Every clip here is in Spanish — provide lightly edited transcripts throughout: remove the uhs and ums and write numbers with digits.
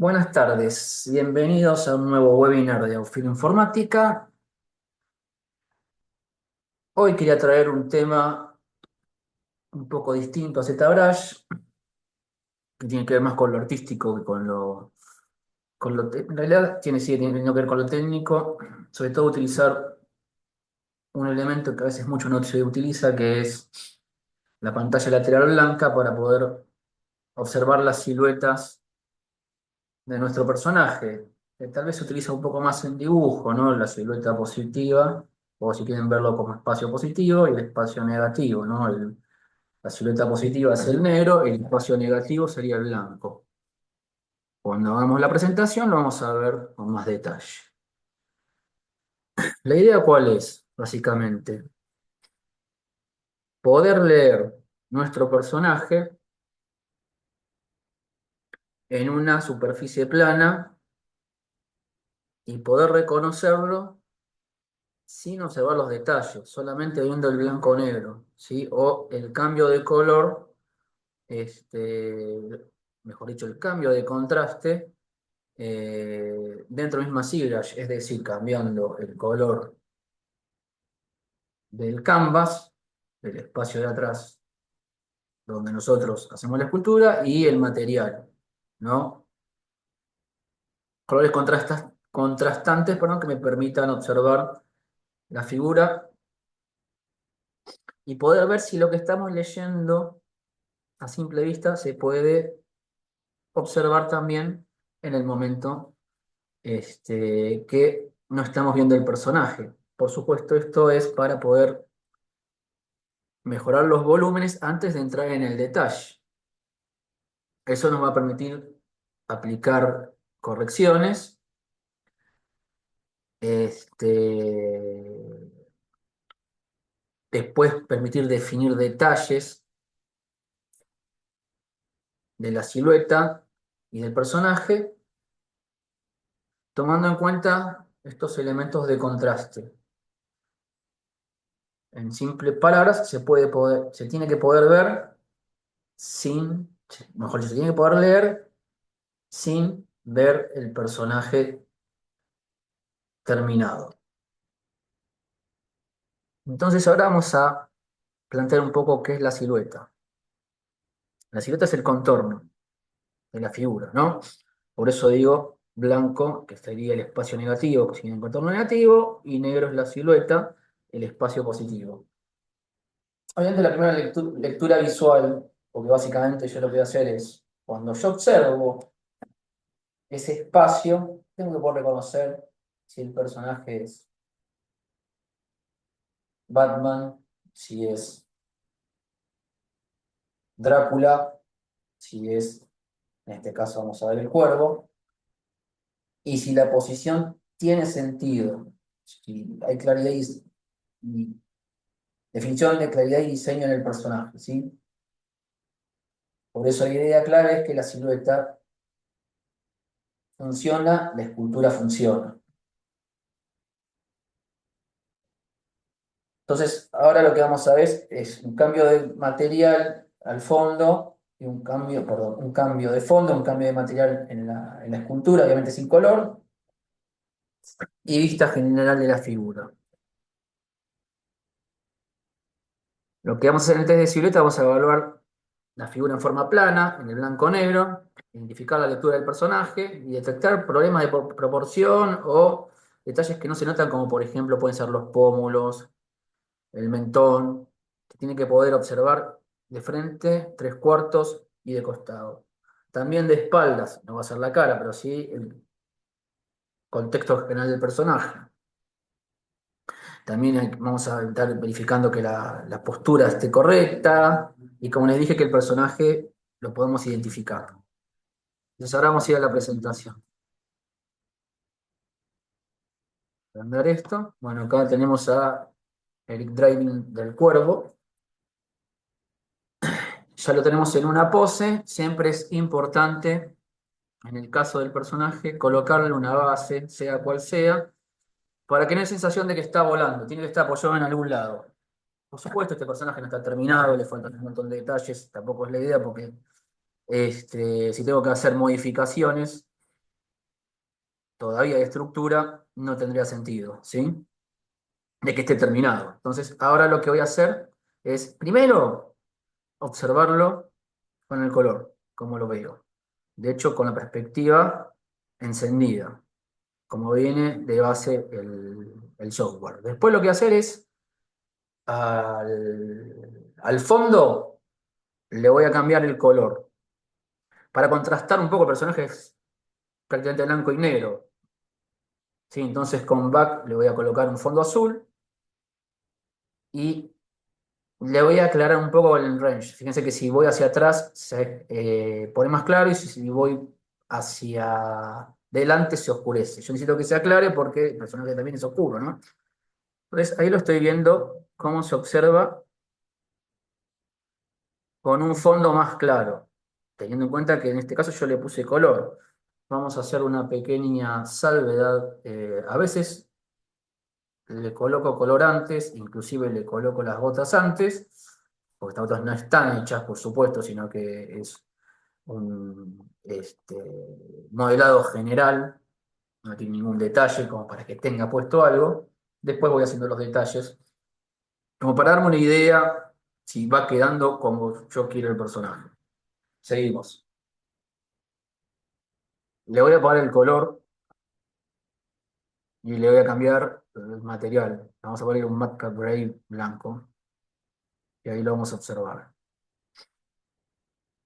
Buenas tardes, bienvenidos a un nuevo webinar de Aufil Informática. Hoy quería traer un tema un poco distinto a ZBrush, que tiene que ver más con lo artístico que en realidad tiene que ver con lo técnico, sobre todo utilizar un elemento que a veces mucho no se utiliza, que es la pantalla lateral blanca para poder observar las siluetas de nuestro personaje, que tal vez se utiliza un poco más en dibujo, ¿no? La silueta positiva, o si quieren verlo como espacio positivo, y el espacio negativo, ¿no? La silueta positiva es el negro, el espacio negativo sería el blanco. Cuando hagamos la presentación lo vamos a ver con más detalle. ¿La idea cuál es? Básicamente, poder leer nuestro personaje en una superficie plana y poder reconocerlo sin observar los detalles, solamente viendo el blanco-negro, ¿sí? O el cambio de color, mejor dicho, el cambio de contraste dentro de la misma ZBrush, es decir, cambiando el color del canvas, del espacio de atrás, donde nosotros hacemos la escultura, y el material, ¿no? Colores contrastantes, perdón, que me permitan observar la figura y poder ver si lo que estamos leyendo a simple vista se puede observar también en el momento que no estamos viendo el personaje. Por supuesto, esto es para poder mejorar los volúmenes antes de entrar en el detalle. Eso nos va a permitir aplicar correcciones, después permitir definir detalles de la silueta y del personaje, tomando en cuenta estos elementos de contraste. En simples palabras, se tiene que poder ver mejor dicho, se tiene que poder leer sin ver el personaje terminado. Entonces ahora vamos a plantear un poco qué es la silueta. La silueta es el contorno de la figura, ¿no? Por eso digo blanco, que sería el espacio negativo, que sería el contorno negativo, y negro es la silueta, el espacio positivo. Obviamente la primera lectura visual, porque básicamente yo lo que voy a hacer es, cuando yo observo ese espacio, tengo que poder reconocer si el personaje es Batman, si es Drácula, si es, en este caso vamos a ver el cuervo, y si la posición tiene sentido, si hay claridad y definición de claridad y diseño en el personaje, ¿sí? Por eso la idea clave es que la silueta funciona, la escultura funciona. Entonces, ahora lo que vamos a ver es un cambio de material al fondo y un cambio de fondo, un cambio de material en la escultura, obviamente sin color, y vista general de la figura. Lo que vamos a hacer en el test de silueta, vamos a evaluar la figura en forma plana, en el blanco-negro, identificar la lectura del personaje y detectar problemas de proporción o detalles que no se notan, como por ejemplo pueden ser los pómulos, el mentón, que tiene que poder observar de frente, tres cuartos y de costado. También de espaldas, no va a ser la cara, pero sí el contexto general del personaje. También vamos a estar verificando que la postura esté correcta y, como les dije, que el personaje lo podemos identificar. Entonces ahora vamos a ir a la presentación. Voy a andar esto. Bueno, acá tenemos a Eric Driving del Cuervo. Ya lo tenemos en una pose. Siempre es importante, en el caso del personaje, colocarle una base, sea cual sea, para que no haya sensación de que está volando. Tiene que estar apoyado en algún lado. Por supuesto, este personaje no está terminado, le faltan un montón de detalles. Tampoco es la idea, porque si tengo que hacer modificaciones, todavía hay estructura, no tendría sentido, ¿sí? De que esté terminado. Entonces, ahora lo que voy a hacer es, primero, observarlo con el color, como lo veo. De hecho, con la perspectiva encendida, como viene de base el software. Después lo que voy a hacer es, al fondo, le voy a cambiar el color. Para contrastar un poco, el personaje es prácticamente blanco y negro. ¿Sí? Entonces con back le voy a colocar un fondo azul y le voy a aclarar un poco el range. Fíjense que si voy hacia atrás se pone más claro y si voy hacia delante se oscurece. Yo necesito que se aclare porque el personaje también es oscuro, ¿no? Entonces ahí lo estoy viendo cómo se observa con un fondo más claro, teniendo en cuenta que en este caso yo le puse color. Vamos a hacer una pequeña salvedad. A veces le coloco colorantes, inclusive le coloco las gotas antes, porque estas gotas no están hechas, por supuesto, sino que es un modelado general, no tiene ningún detalle como para que tenga puesto algo. Después voy haciendo los detalles, como para darme una idea si va quedando como yo quiero el personaje. Seguimos. Le voy a poner el color y le voy a cambiar el material. Vamos a poner un Matka Gray blanco y ahí lo vamos a observar.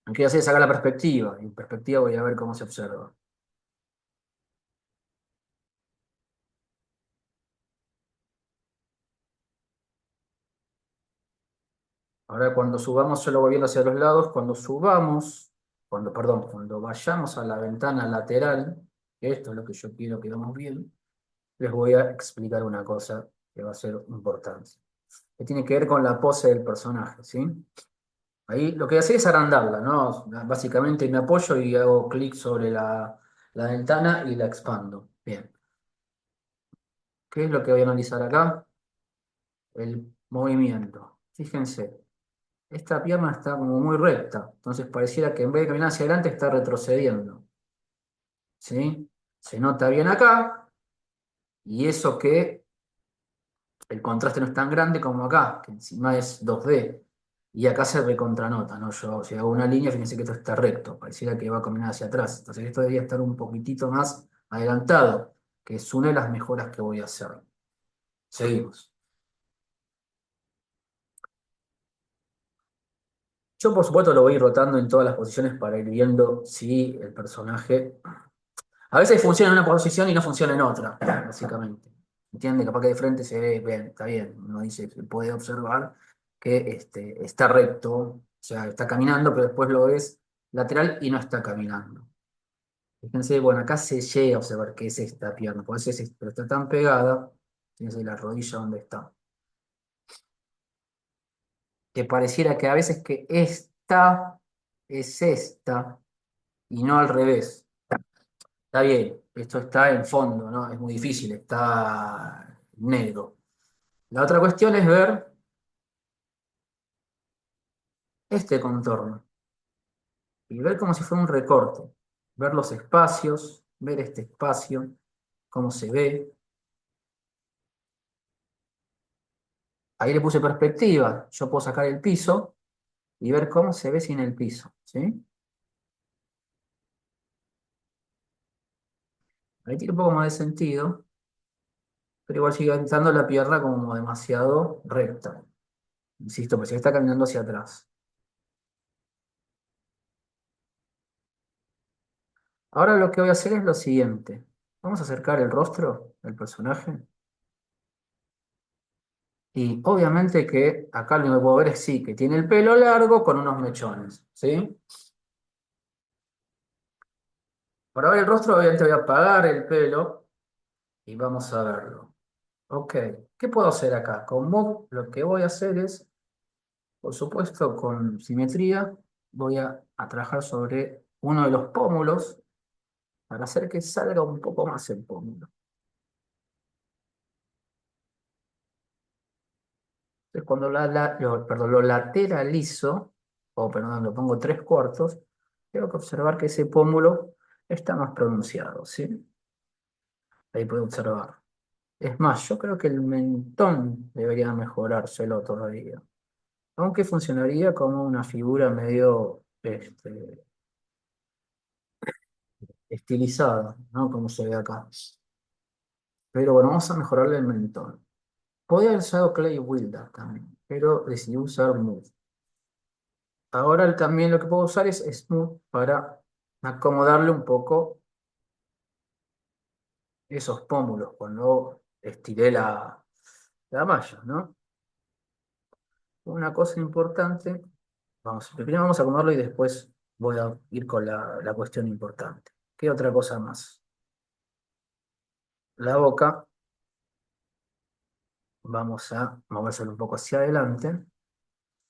Aunque ya se saca la perspectiva. En perspectiva voy a ver cómo se observa. Ahora cuando subamos yo lo voy viendo hacia los lados. Cuando vayamos a la ventana lateral, que esto es lo que yo quiero que veamos bien, les voy a explicar una cosa que va a ser importante. Que tiene que ver con la pose del personaje, ¿sí? Ahí lo que hace es agrandarla, ¿no? Básicamente me apoyo y hago clic sobre la ventana y la expando. Bien. ¿Qué es lo que voy a analizar acá? El movimiento. Fíjense, esta pierna está como muy recta, entonces pareciera que en vez de caminar hacia adelante está retrocediendo. ¿Sí? Se nota bien acá, y eso que el contraste no es tan grande como acá, que encima es 2D. Y acá se recontranota, ¿no? Yo, si hago una línea, fíjense que esto está recto, pareciera que va a caminar hacia atrás. Entonces esto debería estar un poquitito más adelantado, que es una de las mejoras que voy a hacer. Seguimos. Yo, por supuesto, lo voy a ir rotando en todas las posiciones para ir viendo si el personaje. A veces funciona en una posición y no funciona en otra, básicamente. ¿Entiende? Capaz que de frente se ve, bien, está bien. Uno dice, se puede observar que está recto, o sea, está caminando, pero después lo ves lateral y no está caminando. Fíjense, bueno, acá se llega a observar qué es esta pierna, por eso pero está tan pegada, fíjense la rodilla donde está, que pareciera que a veces que esta es esta y no al revés. Está bien, esto está en fondo, ¿no? Es muy difícil, está negro. La otra cuestión es ver este contorno y ver como si fuera un recorte, ver los espacios, ver este espacio, cómo se ve. Ahí le puse perspectiva, yo puedo sacar el piso y ver cómo se ve sin el piso, ¿sí? Ahí tiene un poco más de sentido, pero igual sigue estando la pierna como demasiado recta. Insisto, pues si está caminando hacia atrás. Ahora lo que voy a hacer es lo siguiente. Vamos a acercar el rostro del personaje. Y obviamente que acá lo que puedo ver es sí, que tiene el pelo largo con unos mechones, ¿sí? Para ver el rostro, obviamente voy a apagar el pelo y vamos a verlo. Ok, ¿qué puedo hacer acá? Con Move lo que voy a hacer es, por supuesto, con simetría, voy a trabajar sobre uno de los pómulos para hacer que salga un poco más el pómulo. Entonces, cuando lo lateralizo, o perdón, lo pongo 3/4, tengo que observar que ese pómulo está más pronunciado, ¿sí? Ahí puede observar. Es más, yo creo que el mentón debería mejorárselo todavía. Aunque funcionaría como una figura medio estilizada, ¿no? Como se ve acá. Pero bueno, vamos a mejorarle el mentón. Podía haber usado Clay Wilder también, pero decidí usar Move. Ahora también lo que puedo usar es Smooth para acomodarle un poco esos pómulos cuando estiré la malla, ¿no? Una cosa importante, primero vamos a acomodarlo y después voy a ir con la cuestión importante. ¿Qué otra cosa más? La boca, vamos a movérselo un poco hacia adelante.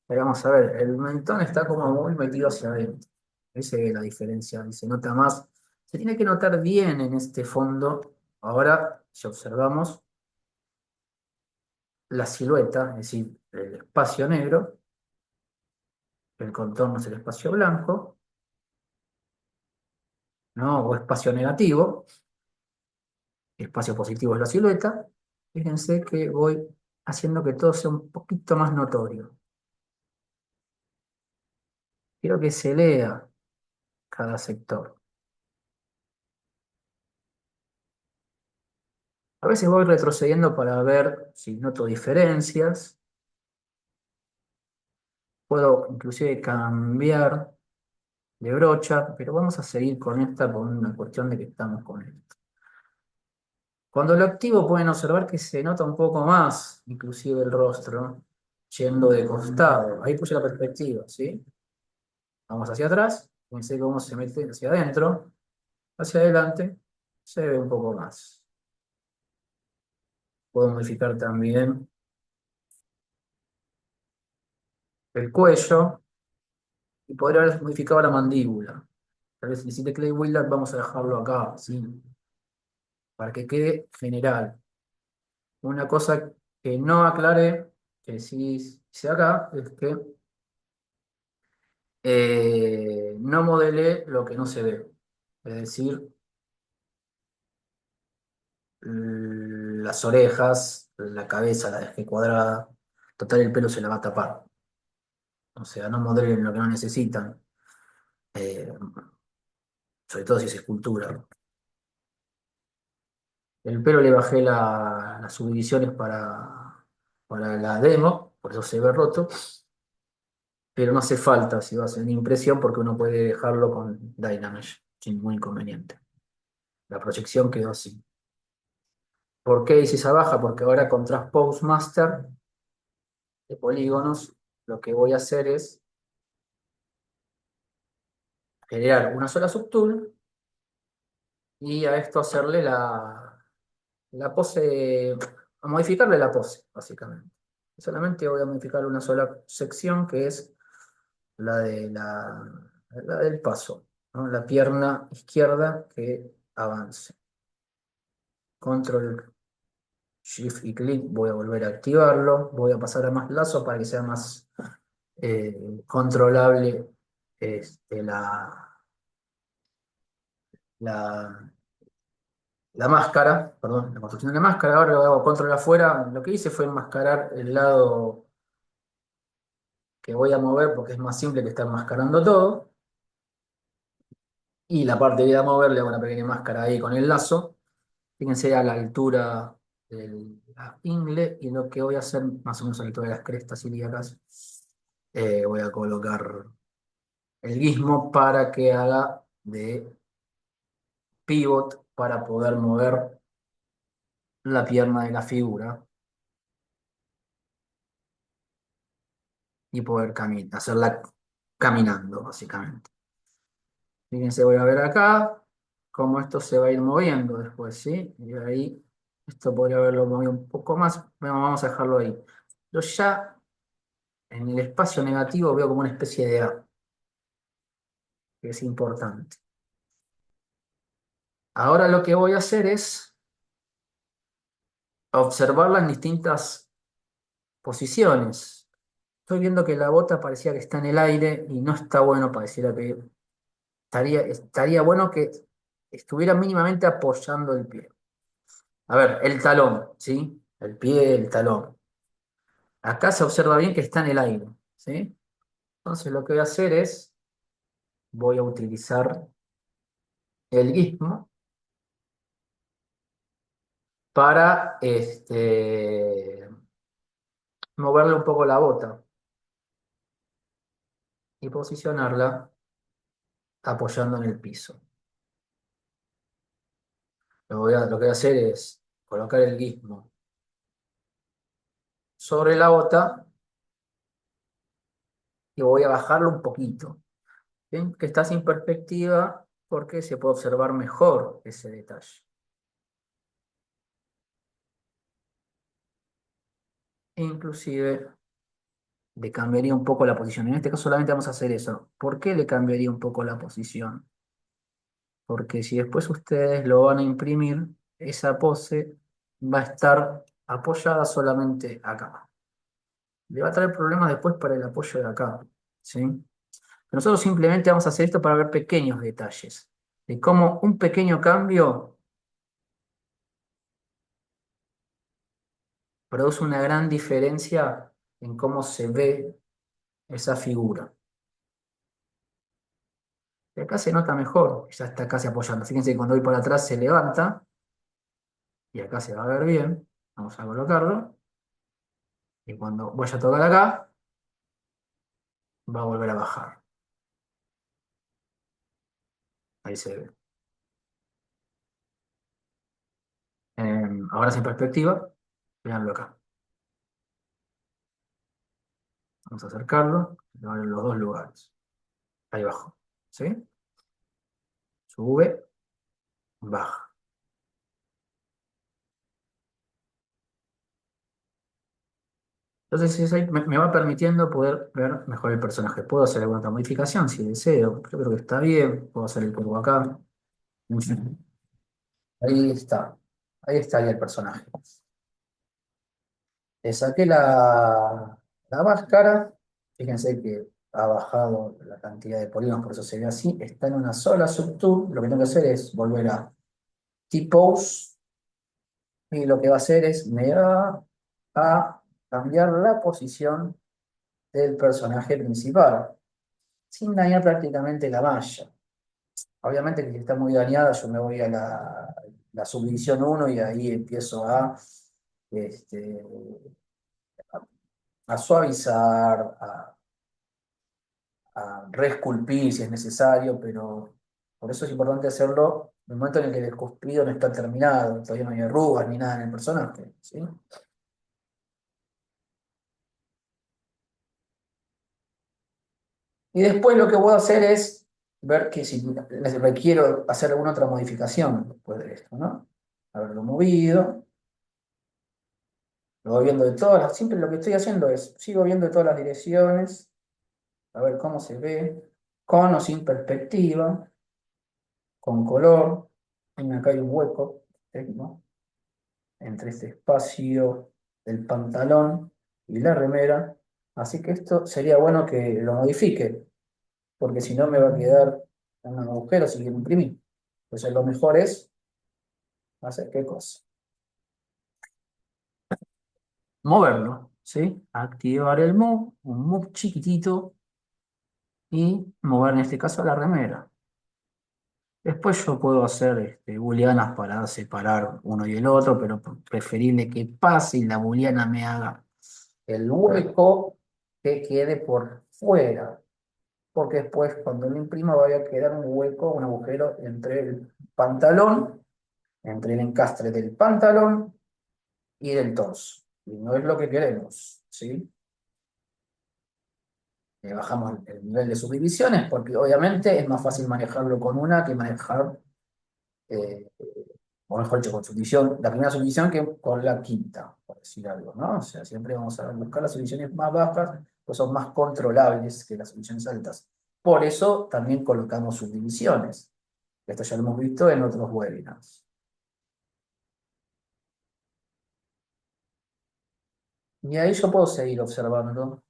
Ahí vamos a ver, el mentón está como muy metido hacia adentro. Ahí se ve la diferencia, y se nota más. Se tiene que notar bien en este fondo. Ahora, si observamos la silueta, es decir, el espacio negro, el contorno es el espacio blanco, ¿no? O espacio negativo, espacio positivo es la silueta. Fíjense que voy haciendo que todo sea un poquito más notorio. Quiero que se lea cada sector. A veces voy retrocediendo para ver si noto diferencias. Puedo inclusive cambiar de brocha, pero vamos a seguir con esta por una cuestión de que estamos con esto. Cuando lo activo pueden observar que se nota un poco más, inclusive el rostro, yendo de costado. Ahí puse la perspectiva, ¿sí? Vamos hacia atrás, fíjense cómo se mete hacia adentro, hacia adelante, se ve un poco más. Puedo modificar también el cuello y podría haber modificado la mandíbula. Tal vez necesite Clay Willard, vamos a dejarlo acá, ¿sí? Para que quede general. Una cosa que no aclaré, que sí hice acá, es que no modelé lo que no se ve. Es decir, las orejas, la cabeza la dejé cuadrada. Total, el pelo se la va a tapar. O sea, no modelen lo que no necesitan. eh, Sobre todo si es escultura. El pelo le bajé las subdivisiones para la demo, por eso se ve roto. Pero no hace falta si va a ser impresión porque uno puede dejarlo con Dynamesh sin ningún inconveniente. La proyección quedó así. ¿Por qué hice esa baja? Porque ahora con Transpose Master de polígonos lo que voy a hacer es generar una sola subtool y a esto hacerle la pose, a modificarle la pose, básicamente. Solamente voy a modificar una sola sección que es la del paso, ¿no? La pierna izquierda que avance. Control, Shift y clic, voy a volver a activarlo. Voy a pasar a más lazo para que sea más controlable la, la máscara, perdón, la construcción de la máscara. Ahora lo hago control afuera. Lo que hice fue enmascarar el lado que voy a mover porque es más simple que estar enmascarando todo. Y la parte que voy a mover le hago una pequeña máscara ahí con el lazo. Fíjense a la altura de la ingle y lo que voy a hacer más o menos a la altura de las crestas ilíacas, voy a colocar el gizmo para que haga de pivot para poder mover la pierna de la figura y poder hacerla caminando, básicamente. Fíjense, voy a ver acá cómo esto se va a ir moviendo después, ¿sí? Y ahí, esto podría haberlo movido un poco más, bueno, vamos a dejarlo ahí. Yo ya en el espacio negativo veo como una especie de A, que es importante. Ahora lo que voy a hacer es observarla en distintas posiciones. Estoy viendo que la bota parecía que está en el aire y no está bueno, pareciera que estaría bueno que estuviera mínimamente apoyando el pie. A ver, el talón, ¿sí? El pie, el talón. Acá se observa bien que está en el aire, ¿sí? Entonces lo que voy a hacer es, voy a utilizar el guismo para moverle un poco la bota y posicionarla apoyando en el piso. Lo que voy a hacer es colocar el guismo sobre la bota y voy a bajarlo un poquito. ¿Ven? Que está sin perspectiva porque se puede observar mejor ese detalle. E inclusive le cambiaría un poco la posición. En este caso solamente vamos a hacer eso. ¿Por qué le cambiaría un poco la posición? Porque si después ustedes lo van a imprimir, esa pose va a estar apoyada solamente acá. Le va a traer problemas después para el apoyo de acá, ¿sí? Nosotros simplemente vamos a hacer esto para ver pequeños detalles, de cómo un pequeño cambio produce una gran diferencia en cómo se ve esa figura. Y acá se nota mejor, ya está casi apoyando. Fíjense que cuando voy por atrás se levanta y acá se va a ver bien. Vamos a colocarlo. Y cuando vaya a tocar acá, va a volver a bajar. Ahí se ve. Ahora sin perspectiva, veanlo acá. Vamos a acercarlo, lo van en los dos lugares. Ahí abajo. ¿Sí? Sube, baja. Entonces eso ahí me va permitiendo poder ver mejor el personaje. Puedo hacer alguna otra modificación si deseo. Yo creo que está bien. Puedo hacer el curvo acá. Ahí está. Ahí estaría el personaje. Le saqué la máscara. Fíjense que ha bajado la cantidad de polígonos, por eso se ve así. Está en una sola subtool. Lo que tengo que hacer es volver a T-Pose. Y lo que va a hacer es me va a cambiar la posición del personaje principal, sin dañar prácticamente la malla. Obviamente que si está muy dañada, yo me voy a la subdivisión uno y ahí empiezo este, a suavizar, a reesculpir si es necesario, pero por eso es importante hacerlo en el momento en el que el esculpido no está terminado, todavía no hay arrugas ni nada en el personaje, ¿sí? Y después lo que voy a hacer es ver que si requiero hacer alguna otra modificación después de esto, ¿no? Haberlo movido, lo voy viendo de todas las, siempre lo que estoy haciendo es, sigo viendo de todas las direcciones, a ver cómo se ve, con o sin perspectiva, con color. Acá hay un hueco, ¿no? Entre este espacio del pantalón y la remera. Así que esto sería bueno que lo modifique, porque si no me va a quedar un agujero si quiero imprimir. Entonces lo mejor es hacer qué cosa. Moverlo, ¿sí? Activar el move, un move chiquitito y mover en este caso la remera. Después yo puedo hacer booleanas para separar uno y el otro, pero preferible que pase y la booleana me haga el hueco que quede por fuera, porque después cuando lo imprima vaya a quedar un hueco, un agujero entre el pantalón, entre el encastre del pantalón y del torso. Y no es lo que queremos, ¿sí? Bajamos el nivel de subdivisiones porque obviamente es más fácil manejarlo con una que manejar, eh, o mejor dicho, con subdivisión, la primera subdivisión que con la quinta, por decir algo, ¿no? O sea, siempre vamos a buscar las subdivisiones más bajas, pues son más controlables que las subdivisiones altas. Por eso también colocamos subdivisiones. Esto ya lo hemos visto en otros webinars. Y ahí yo puedo seguir observando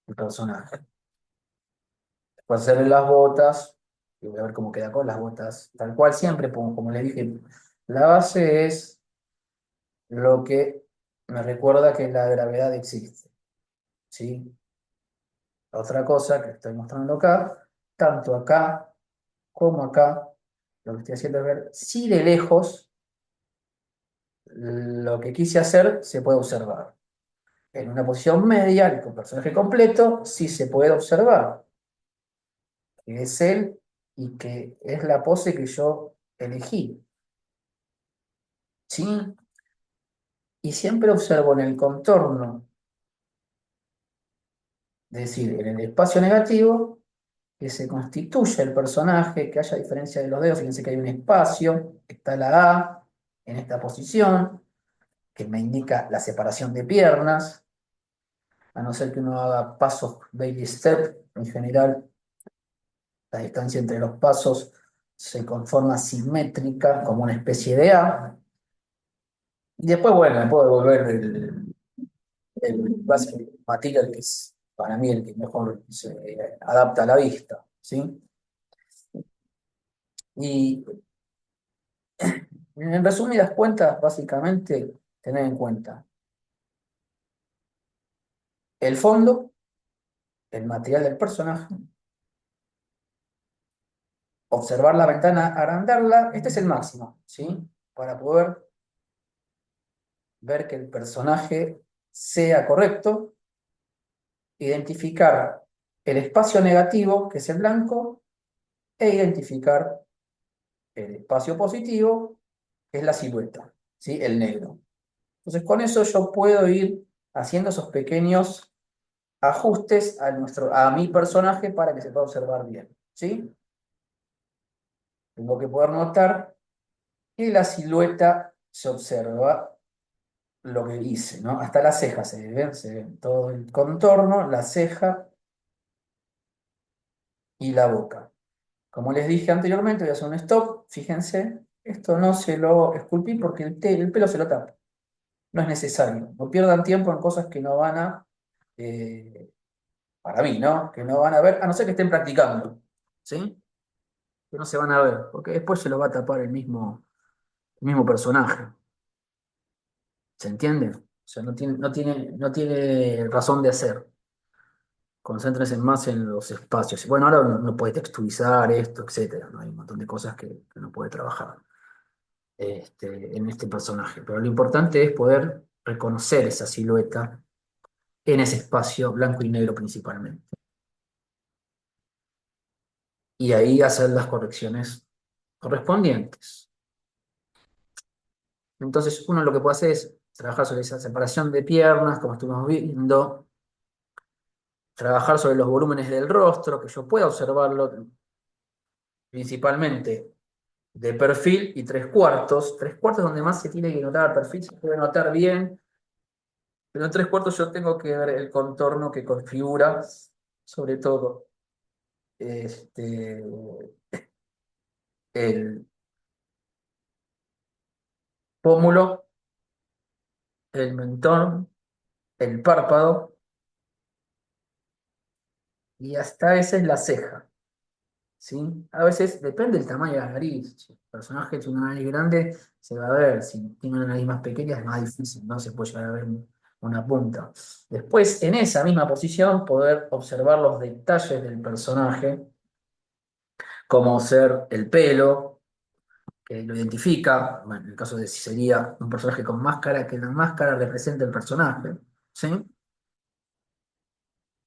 el personaje. Después hacerle las botas, y voy a ver cómo queda con las botas, tal cual siempre, como les dije, La base es lo que me recuerda que la gravedad existe, ¿sí? Otra cosa que estoy mostrando acá, tanto acá como acá, lo que estoy haciendo es ver si de lejos lo que quise hacer se puede observar. En una posición media, el personaje completo, sí se puede observar, que es él y que es la pose que yo elegí, ¿sí? Y siempre observo en el contorno, es decir, en el espacio negativo, que se constituya el personaje, que haya diferencia de los dedos, fíjense que hay un espacio, está la A en esta posición, que me indica la separación de piernas, a no ser que uno haga pasos baby step, en general la distancia entre los pasos se conforma simétrica, como una especie de A, y después, bueno, me puedo devolver el basic material, que es para mí el que mejor se adapta a la vista, ¿sí? Y en resumidas cuentas, básicamente, tener en cuenta el fondo, el material del personaje, observar la ventana, agrandarla, este es el máximo, ¿sí? Para poder ver que el personaje sea correcto, identificar el espacio negativo, que es el blanco, e identificar el espacio positivo, que es la silueta, ¿sí? El negro. Entonces, con eso yo puedo ir haciendo esos pequeños ajustes a mi personaje para que se pueda observar bien, ¿sí? Tengo que poder notar que la silueta se observa lo que hice, ¿no? Hasta la ceja se ve todo el contorno, la ceja y la boca. Como les dije anteriormente, voy a hacer un stop. Fíjense, esto no se lo esculpí porque el pelo se lo tapa. No es necesario. No pierdan tiempo en cosas que no van a, eh, para mí, ¿no? Que no van a ver, a no ser que estén practicando, ¿sí? Que no se van a ver, porque después se lo va a tapar el mismo personaje. ¿Se entiende? O sea, no tiene razón de hacer. Concéntrense más en los espacios. Bueno, ahora uno puede texturizar esto, etcétera, ¿no? Hay un montón de cosas que uno puede trabajar en este personaje. Pero lo importante es poder reconocer esa silueta en ese espacio blanco y negro principalmente. Y ahí hacer las correcciones correspondientes. Entonces, uno lo que puede hacer es trabajar sobre esa separación de piernas, como estuvimos viendo, trabajar sobre los volúmenes del rostro, que yo pueda observarlo principalmente de perfil y tres cuartos. Tres cuartos donde más se tiene que notar el perfil, se puede notar bien, pero en tres cuartos yo tengo que ver el contorno que configura, sobre todo, este, el pómulo, el mentón, el párpado y hasta esa es la ceja, ¿sí? A veces depende del tamaño de la nariz. Si el personaje tiene una nariz grande, se va a ver. Si tiene una nariz más pequeña, es más difícil, no se puede llegar a ver una punta. Después, en esa misma posición, poder observar los detalles del personaje, como ser el pelo, que lo identifica. Bueno, en el caso de si sería un personaje con máscara, que la máscara representa el personaje, ¿sí?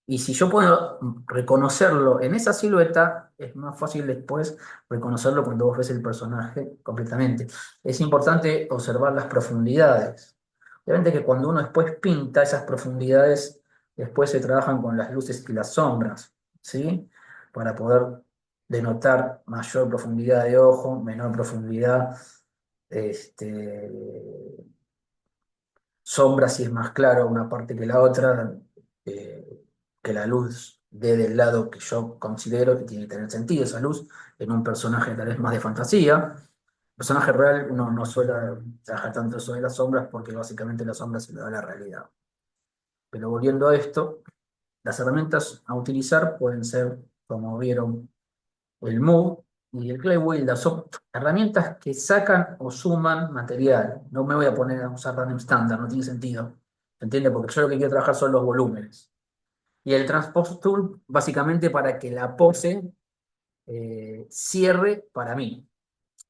Y si yo puedo reconocerlo en esa silueta, es más fácil después reconocerlo cuando vos ves el personaje completamente. Es importante observar las profundidades. Obviamente que cuando uno después pinta esas profundidades, después se trabajan con las luces y las sombras, ¿sí? Para poder denotar mayor profundidad de ojo, menor profundidad, este, sombra si es más claro una parte que la otra, que la luz dé del lado que yo considero que tiene que tener sentido esa luz en un personaje tal vez más de fantasía. Personaje real uno no suele trabajar tanto sobre las sombras porque básicamente las sombras se le da la realidad. Pero volviendo a esto, las herramientas a utilizar pueden ser, como vieron, el Move y el Clay Builder son herramientas que sacan o suman material. No me voy a poner a usar Random Standard, no tiene sentido. ¿Se entiende? Porque yo lo que quiero trabajar son los volúmenes. Y el Transpose Tool, básicamente para que la pose cierre para mí,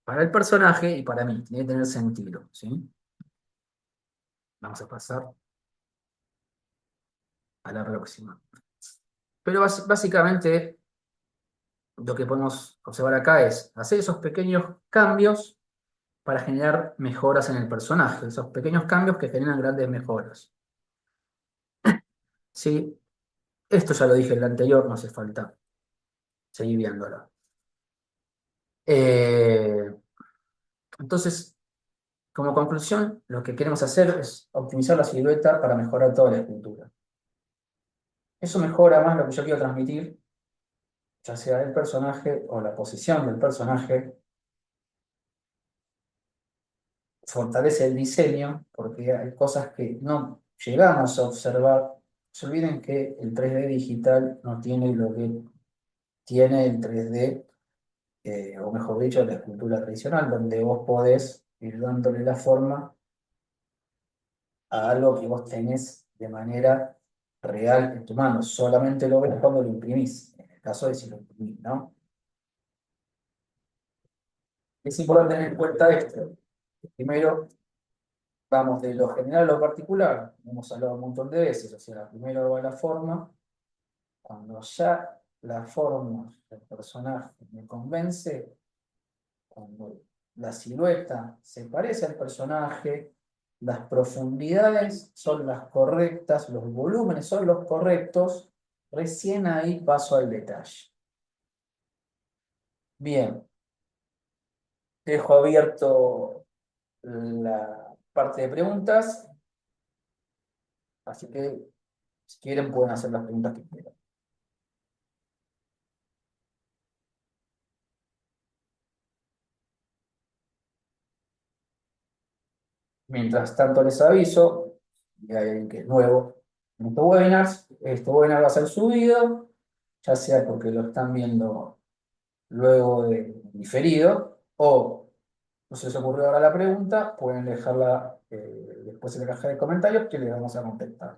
para el personaje y para mí. Tiene que tener sentido, ¿sí? Vamos a pasar a la próxima. Pero básicamente lo que podemos observar acá es hacer esos pequeños cambios para generar mejoras en el personaje, esos pequeños cambios que generan grandes mejoras. ¿Sí? Esto ya lo dije en el anterior, no hace falta seguir viéndolo. Eh, entonces, como conclusión, lo que queremos hacer es optimizar la silueta para mejorar toda la escultura. Eso mejora más lo que yo quiero transmitir, ya sea el personaje o la posición del personaje, fortalece el diseño, porque hay cosas que no llegamos a observar. No se olviden que el 3D digital no tiene lo que tiene el 3D, o mejor dicho, la escultura tradicional, donde vos podés ir dándole la forma a algo que vos tenés de manera real en tu mano. Solamente lo ves cuando lo imprimís, en el caso de si lo imprimís, ¿no? Es importante tener en cuenta esto. Primero, vamos de lo general a lo particular. Hemos hablado un montón de veces. O sea, primero va la forma. Cuando ya la forma del personaje me convence, cuando la silueta se parece al personaje, las profundidades son las correctas, los volúmenes son los correctos, recién ahí paso al detalle. Bien, dejo abierto la parte de preguntas, así que si quieren pueden hacer las preguntas que quieran. Mientras tanto les aviso, y hay alguien que es nuevo en estos webinars, este webinar va a ser subido, ya sea porque lo están viendo luego de diferido, o no se les ocurrió ahora la pregunta, pueden dejarla después en la caja de comentarios que les vamos a contestar.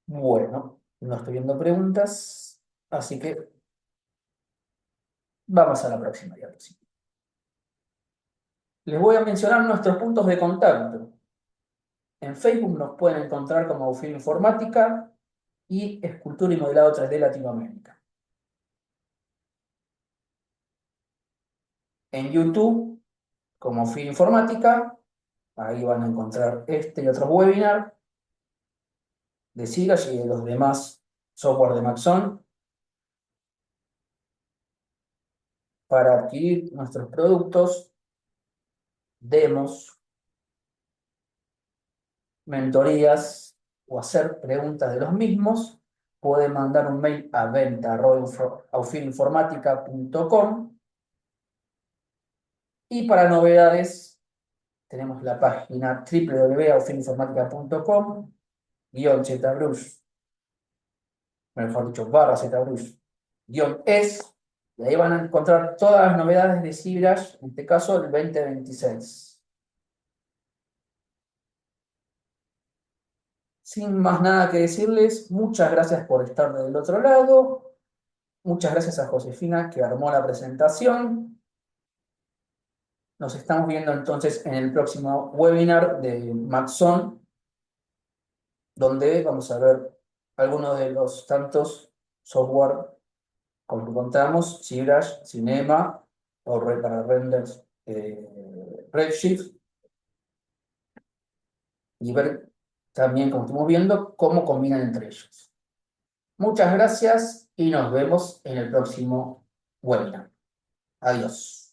Bueno, no estoy viendo preguntas, así que vamos a la próxima diapositiva. Les voy a mencionar nuestros puntos de contacto. En Facebook nos pueden encontrar como Aufil Informática y Escultura y Modelado 3D Latinoamérica. En YouTube, como Aufil Informática, ahí van a encontrar este y otros webinars de SIGAS y de los demás software de Maxon para adquirir nuestros productos, demos, mentorías o hacer preguntas de los mismos. Pueden mandar un mail a venta@aufilinformatica.com. Y para novedades, tenemos la página www.aufilinformatica.com ZBrush, mejor dicho, barra ZBrush, -es, y ahí van a encontrar todas las novedades de ZBrush, en este caso el 2026. Sin más nada que decirles, muchas gracias por estar del otro lado. Muchas gracias a Josefina que armó la presentación. Nos estamos viendo entonces en el próximo webinar de Maxon, donde vamos a ver algunos de los tantos software como encontramos, ZBrush, Cinema, o para renders Redshift, y ver también, como estamos viendo, cómo combinan entre ellos. Muchas gracias y nos vemos en el próximo webinar. Adiós.